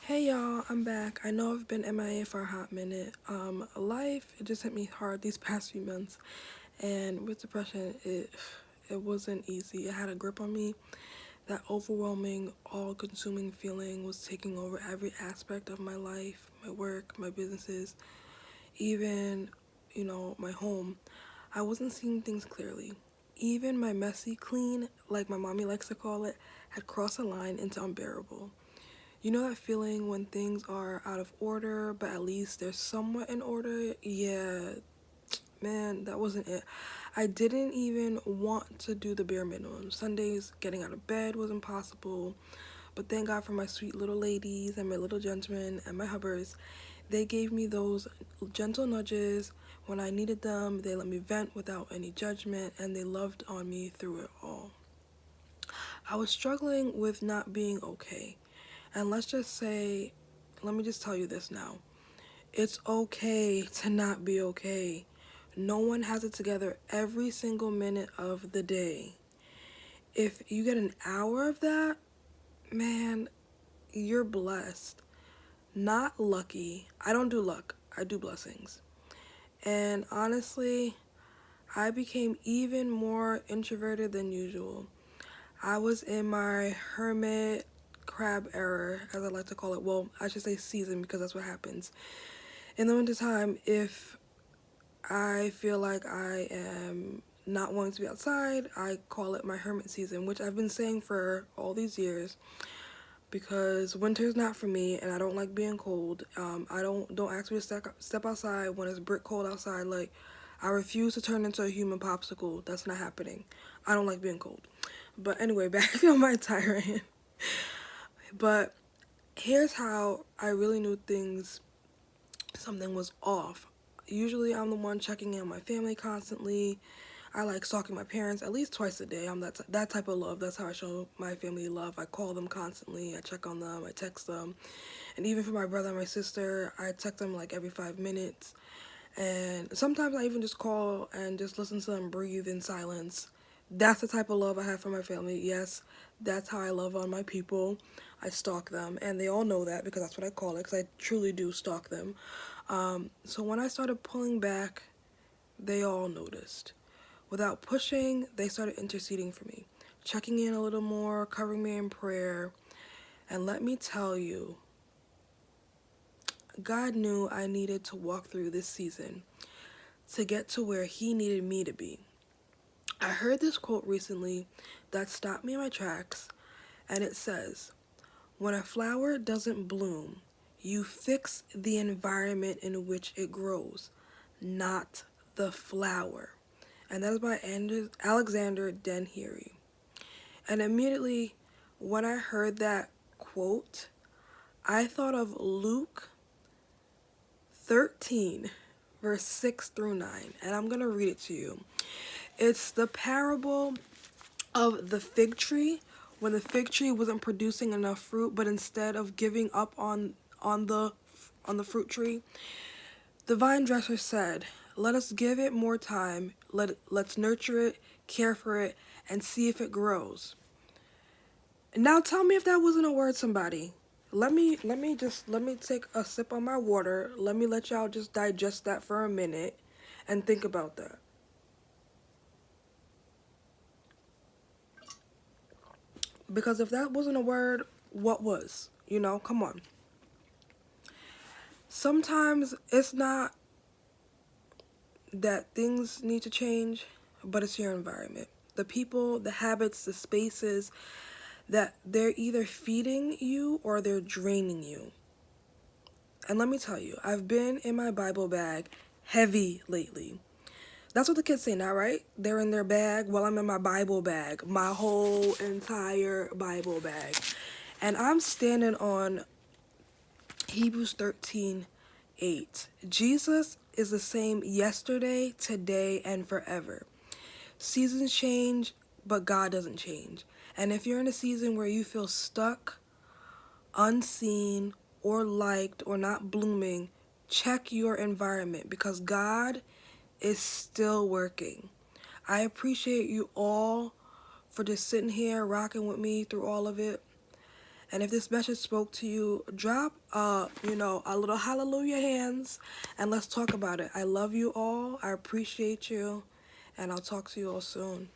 Hey y'all, I'm back. I know I've been MIA for a hot minute. Life, it just hit me hard these past few months. And with depression, it wasn't easy. It had a grip on me. That overwhelming, all-consuming feeling was taking over every aspect of my life, my work, my businesses, even, my home. I wasn't seeing things clearly. Even my messy clean, like my mommy likes to call it, had crossed a line into unbearable. You know that feeling when things are out of order, but at least they're somewhat in order? Yeah, man, that wasn't it. I didn't even want to do the bare minimum. Sundays, getting out of bed was impossible. But thank God for my sweet little ladies and my little gentlemen and my hubbers. They gave me those gentle nudges when I needed them. They let me vent without any judgment, and they loved on me through it all. I was struggling with not being okay. And let me just tell you this now. It's okay to not be okay. No one has it together every single minute of the day. If you get an hour of that, man, you're blessed. Not lucky. I don't do luck, I do blessings. And honestly, I became even more introverted than usual. I was in my hermit crab era, as I like to call it. Well, I should say season because that's what happens. In the wintertime, if I feel like I am not wanting to be outside, I call it my hermit season, which I've been saying for all these years because winter's not for me and I don't like being cold. I don't ask me to step outside when it's brick cold outside. Like, I refuse to turn into a human popsicle. That's not happening. I don't like being cold. But anyway, back on my tirade. But here's how I really knew something was off. Usually I'm the one checking in on my family constantly. I like stalking my parents at least twice a day. I'm that type of love. That's how I show my family love. I call them constantly. I check on them. I text them. And even for my brother and my sister, I text them like every 5 minutes. And sometimes I even just call and just listen to them breathe in silence. That's the type of love I have for my family. Yes, that's how I love on my people. I stalk them, and they all know that because that's what I call it, because I truly do stalk them. So when I started pulling back, they all noticed. Without pushing, they started interceding for me, checking in a little more, covering me in prayer. And let me tell you, God knew I needed to walk through this season to get to where He needed me to be. I heard this quote recently that stopped me in my tracks, and it says, "When a flower doesn't bloom, you fix the environment in which it grows, not the flower." And that is by Alexander Dennery. And immediately when I heard that quote, I thought of Luke 13, verse 6 through 9. And I'm going to read it to you. It's the parable of the fig tree, when the fig tree wasn't producing enough fruit, but instead of giving up on the fruit tree, the vine dresser said, "Let us give it more time. Let's nurture it, care for it, and see if it grows." Now tell me if that wasn't a word, somebody. Let me take a sip of my water. Let me let y'all just digest that for a minute and think about that. Because if that wasn't a word, what was? Come on. Sometimes it's not that things need to change, but it's your environment. The people, the habits, the spaces that they're either feeding you or they're draining you. And let me tell you, I've been in my Bible bag heavy lately. That's what the kids say now, right? They're in their bag. Well, I'm in my Bible bag, my whole entire Bible bag. And I'm standing on Hebrews 13:8. Jesus is the same yesterday, today, and forever. Seasons change, but God doesn't change. And if you're in a season where you feel stuck, unseen, or liked, or not blooming, check your environment because God is still working. I appreciate you all for just sitting here rocking with me through all of it. And if this message spoke to you, drop a little hallelujah hands and let's talk about it. I love you all. I appreciate you, and I'll talk to you all soon.